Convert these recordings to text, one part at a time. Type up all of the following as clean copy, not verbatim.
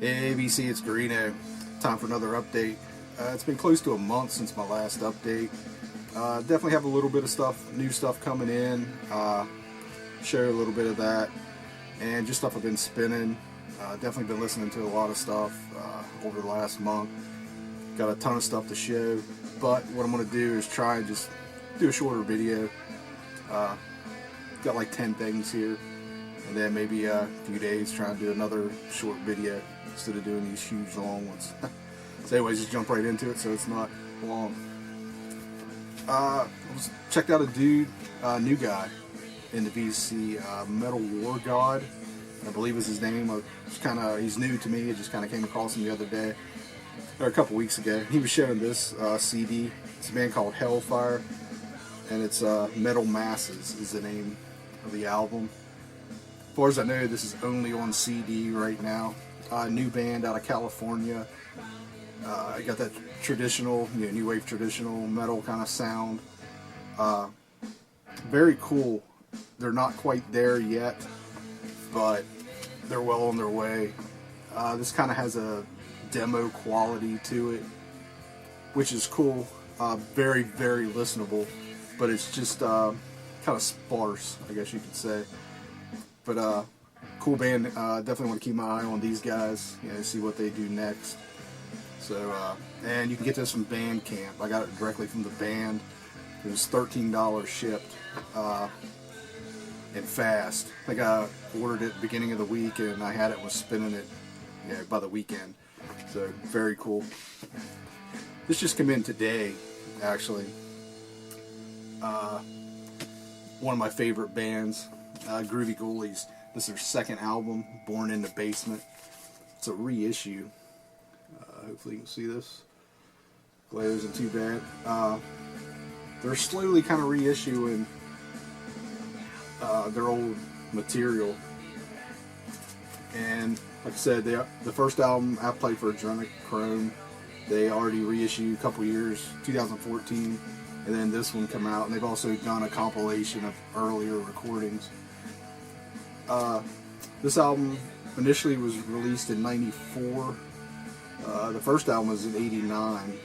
Hey ABC, it's Greeno. Time for another update. It's been close to a month since my last update. Definitely have a little bit of stuff, new stuff coming in. Share a little bit of that, and just stuff I've been spinning. Definitely been listening to a lot of stuff over the last month. Got a ton of stuff to show, but what I'm going to do is try and just do a shorter video. Got like 10 things here, and then maybe a few days try and do another short video instead of doing these huge long ones. So anyways, just jump right into it so it's not long. Checked out a dude, new guy in the VC, Metal War God, I believe is his name. He's new to me. I just kind of came across him the other day, or a couple weeks ago. He was showing this CD. It's a band called Hellfire, and it's Metal Masses is the name of the album. As far as I know, this is only on CD right now. New band out of California. I got that traditional, new wave traditional metal kind of sound. Very cool. They're not quite there yet, but they're well on their way. This kind of has a demo quality to it, which is cool. Very, very listenable, but it's just kind of sparse, I guess you could say. But cool band. Definitely want to keep my eye on these guys. See what they do next. So, and you can get this from Bandcamp. I got it directly from the band. It was $13 shipped, and fast. I think I ordered it at the beginning of the week, and I had it, was spinning it, by the weekend. So, very cool. This just came in today, actually. One of my favorite bands, Groovy Ghoulies. This is their second album, Born in the Basement. It's a reissue. Hopefully you can see this. Glare isn't too bad. They're slowly kind of reissuing their old material. And like I said, the first album, Appetite for Adrenochrome, they already reissued a couple years, 2014, and then this one come out. And they've also done a compilation of earlier recordings. This album initially was released in '94. The first album was in '89,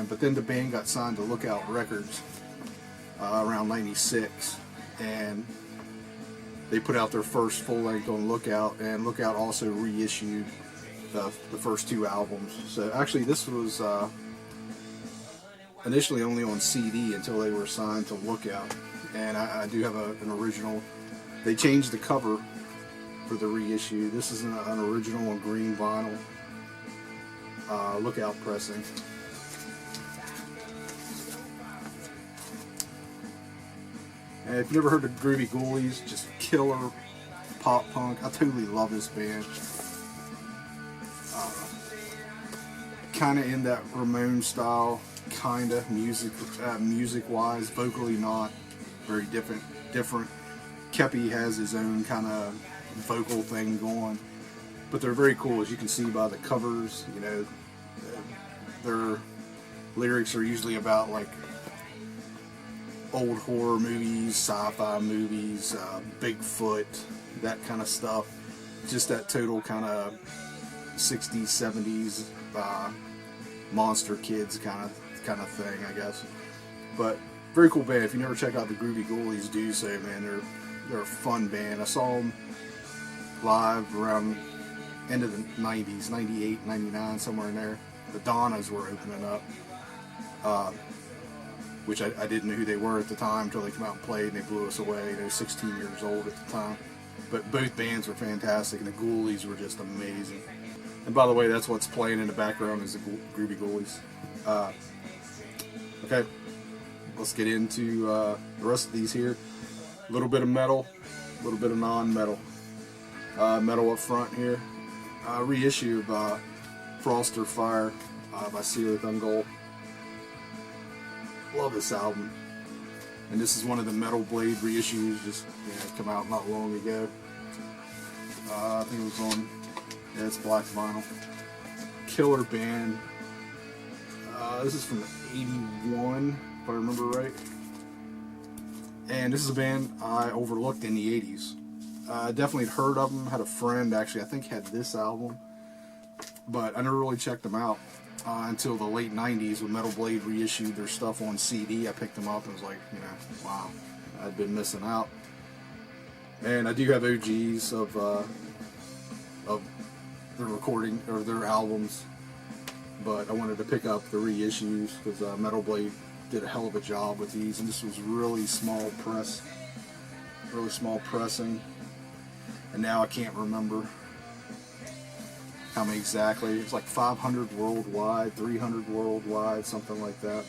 but then the band got signed to Lookout Records around '96, and they put out their first full length on Lookout, and Lookout also reissued the first two albums. So actually, this was initially only on CD until they were signed to Lookout, and I do have an original. They changed the cover for the reissue. This is an original on green vinyl. Lookout pressing. And if you've never heard of Groovy Ghoulies, just killer pop punk. I totally love this band. Kind of in that Ramones style, kind of music-wise, vocally not very different. Kepi has his own kind of vocal thing going, but they're very cool, as you can see by the covers. Their lyrics are usually about like old horror movies, sci-fi movies, Bigfoot, that kind of stuff. Just that total kind of 60s, 70s monster kids kind of thing, I guess. But very cool band. If you never check out the Groovy Ghoulies, do so, man. They're a fun band. I saw them live around end of the 90s, 98, 99, somewhere in there. The Donnas were opening up, which I didn't know who they were at the time until they came out and played, and they blew us away. They were 16 years old at the time. But both bands were fantastic, and the Ghoulies were just amazing. And by the way, that's what's playing in the background is the Groovy Ghoulies. Okay, let's get into the rest of these here. A little bit of metal, a little bit of non-metal. Metal up front here. Reissue of Froster Fire by Seared Ungol. Love this album. And this is one of the Metal Blade reissues, just come out not long ago. I think it was on, it's black vinyl. Killer band. This is from '81, if I remember right. And this is a band I overlooked in the '80s. Definitely heard of them. Had a friend actually, I think, had this album, but I never really checked them out until the late 90s when Metal Blade reissued their stuff on CD. I picked them up and was like, wow, I'd been missing out. And I do have OGs of their recording or their albums, but I wanted to pick up the reissues because Metal Blade did a hell of a job with these, and this was really small pressing, and now I can't remember how many exactly. It's like 500 worldwide, 300 worldwide, something like that.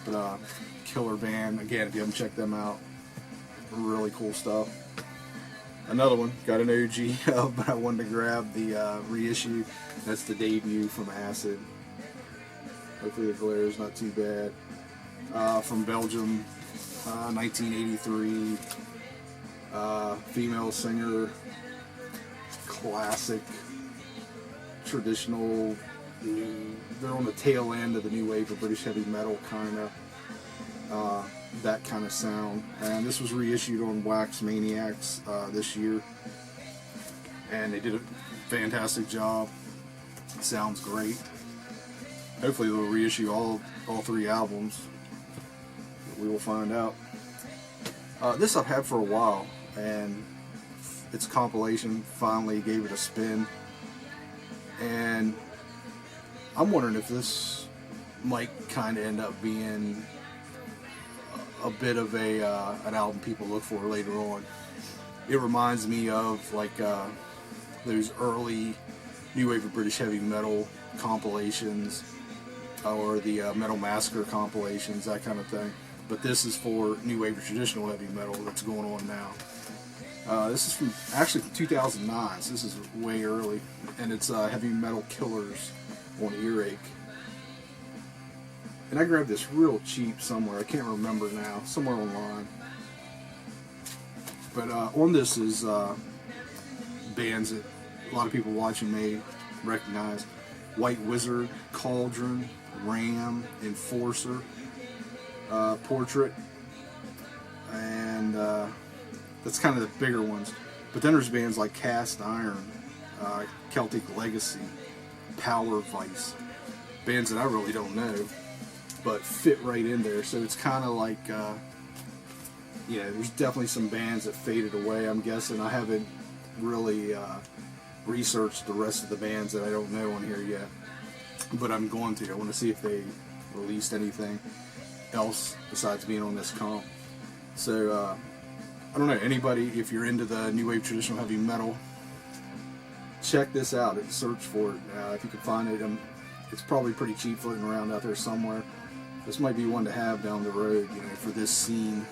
But killer band. Again, if you haven't checked them out, really cool stuff. Another one, got an OG of, but I wanted to grab the reissue. That's the debut from Acid. Hopefully the glare is not too bad. From Belgium, 1983. Female singer, classic, traditional, they're on the tail end of the new wave of British heavy metal, kind of. That kind of sound, and this was reissued on Wax Maniacs this year, and they did a fantastic job. It sounds great. Hopefully they'll reissue all 3 albums. We will find out. This I've had for a while, and its compilation finally gave it a spin, and I'm wondering if this might kind of end up being a bit of an album people look for later on. It reminds me of like those early new wave of British heavy metal compilations, or the Metal Massacre compilations, that kind of thing. But this is for new wave of traditional heavy metal that's going on now. This is from 2009, so this is way early, and it's Heavy Metal Killers on Earache. And I grabbed this real cheap somewhere. I can't remember now. Somewhere online. But on this is bands that a lot of people watching may recognize. White Wizard, Cauldron, Ram, Enforcer, Portrait. And that's kind of the bigger ones. But then there's bands like Cast Iron, Celtic Legacy, Power Vice. Bands that I really don't know, but fit right in there. So it's kind of like, there's definitely some bands that faded away, I'm guessing. I haven't really researched the rest of the bands that I don't know on here yet, but I'm going to. I want to see if they released anything else besides being on this comp. So, I don't know, anybody, if you're into the new wave traditional heavy metal, check this out and search for it. If you can find it, it's probably pretty cheap floating around out there somewhere. This might be one to have down the road, for this scene.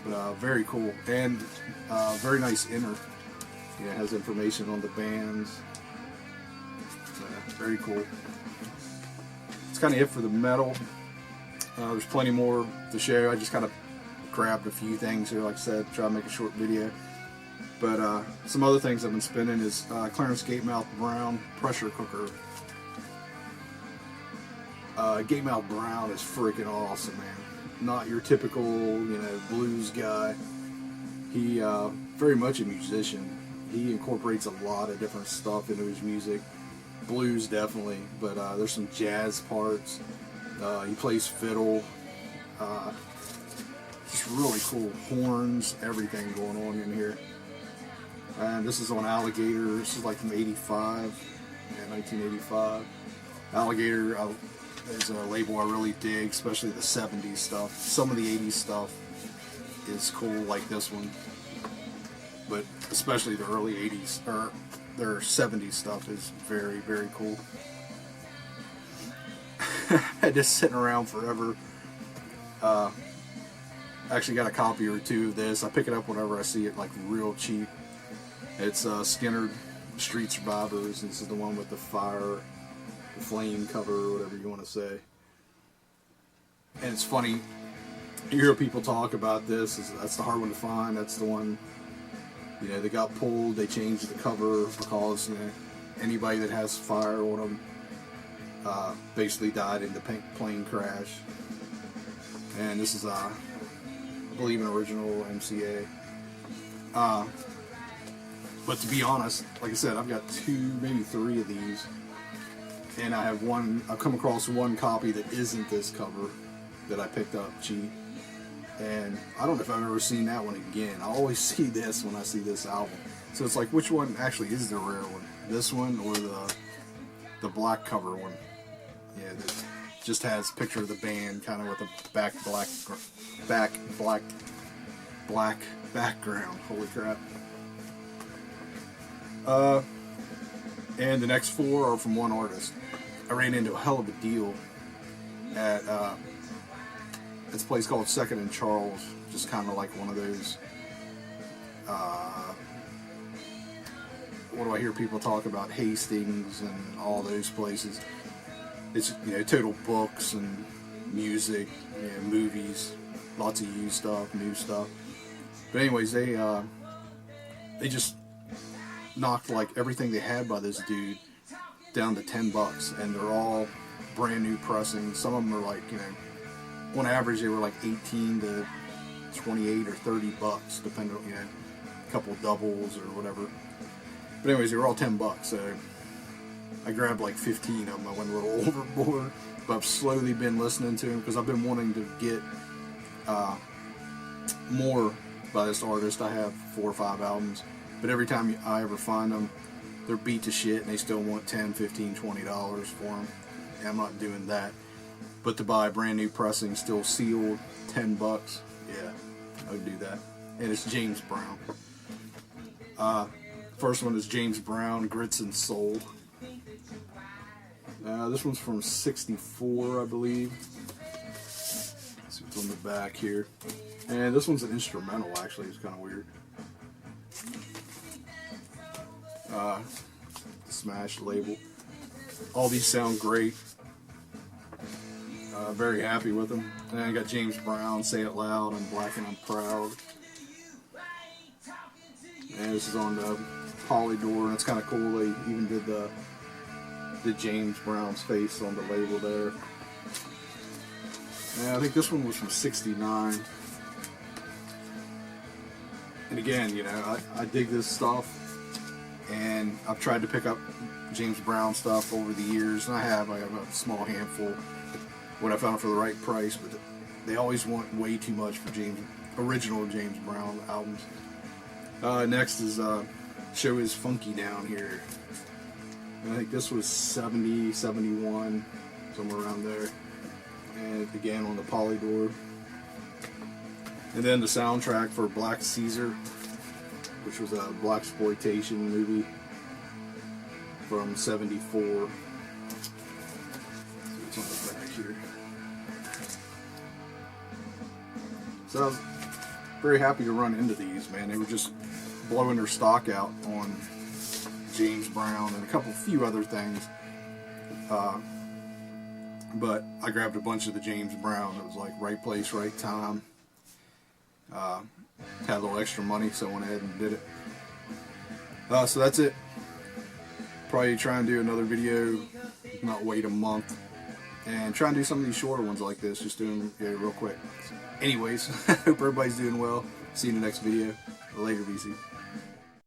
But very cool, and very nice inner. It has information on the bands. Very cool. It's kind of it for the metal. There's plenty more to show. I just kind of grabbed a few things here, like I said, try to make a short video. But some other things I've been spinning is Clarence Gatemouth Brown pressure cooker. Gatemouth Brown is freaking awesome, man. Not your typical, blues guy. He very much a musician. He incorporates a lot of different stuff into his music. Blues definitely, but there's some jazz parts. He plays fiddle. Just really cool. Horns, everything going on in here. And this is on Alligator. This is like from 1985. Alligator is a label I really dig, especially the 70s stuff. Some of the 80s stuff is cool, like this one. But especially the early 80s, or their 70s stuff is very, very cool. Had this sitting around forever. Actually got a copy or two of this. I pick it up whenever I see it, like real cheap. It's Skinner Street Survivors. This is the one with the fire, the flame cover, or whatever you want to say. And it's funny, you hear people talk about this. That's the hard one to find. That's the one, they got pulled. They changed the cover because anybody that has fire on them basically died in the plane crash. And this is, I believe, an original MCA. But to be honest, like I said, I've got 2, maybe 3 of these, and I have one. I've come across one copy that isn't this cover that I picked up cheap, and I don't know if I've ever seen that one again. I always see this when I see this album, so it's like, which one actually is the rare one? This one or the black cover one? Yeah, that just has a picture of the band, kind of with a black background. Holy crap! And the next 4 are from one artist. I ran into a hell of a deal at this place called Second and Charles, just kind of like one of those. What do I hear people talk about? Hastings and all those places. It's, you know, total books and music, you know, movies, lots of used stuff, new stuff. But anyways, they just knocked like everything they had by this dude down to $10, and they're all brand new pressings. Some of them are like, you know, on average they were like 18 to 28 or $30, depending on, you know, a couple doubles or whatever. But anyways, they were all $10, so I grabbed like 15 of them. I went a little overboard, but I've slowly been listening to them because I've been wanting to get more by this artist. I have 4 or 5 albums, but every time I ever find them, they're beat to shit and they still want $10, $15, $20 for them. And I'm not doing that. But to buy a brand new pressing, still sealed, $10, yeah, I would do that. And it's James Brown. First one is James Brown, Grits and Soul. This one's from '64, I believe. Let's see what's on the back here. And this one's an instrumental, actually. It's kind of weird. Smash label. All these sound great. Very happy with them. And I got James Brown, Say It Loud, I'm Black and I'm Proud. And this is on the Polydor, and it's kind of cool. They even did the James Brown's face on the label there. And I think this one was from '69. And again, you know, I dig this stuff, and I've tried to pick up James Brown stuff over the years, and I have a small handful when I found it for the right price, but they always want way too much for original James Brown albums. Next is Show Is Funky Down Here. And I think this was 70, 71, somewhere around there. And again on the Polydor. And then the soundtrack for Black Caesar, which was a blaxploitation movie from '74. It's on the back here. So I was very happy to run into these, man. They were just blowing their stock out on James Brown and a few other things. But I grabbed a bunch of the James Brown. It was like right place, right time. Had a little extra money, so I went ahead and did it. So that's it. Probably try and do another video, not wait a month, and try and do some of these shorter ones like this, just doing them real quick. Anyways, hope everybody's doing well. See you in the next video. Later, VC.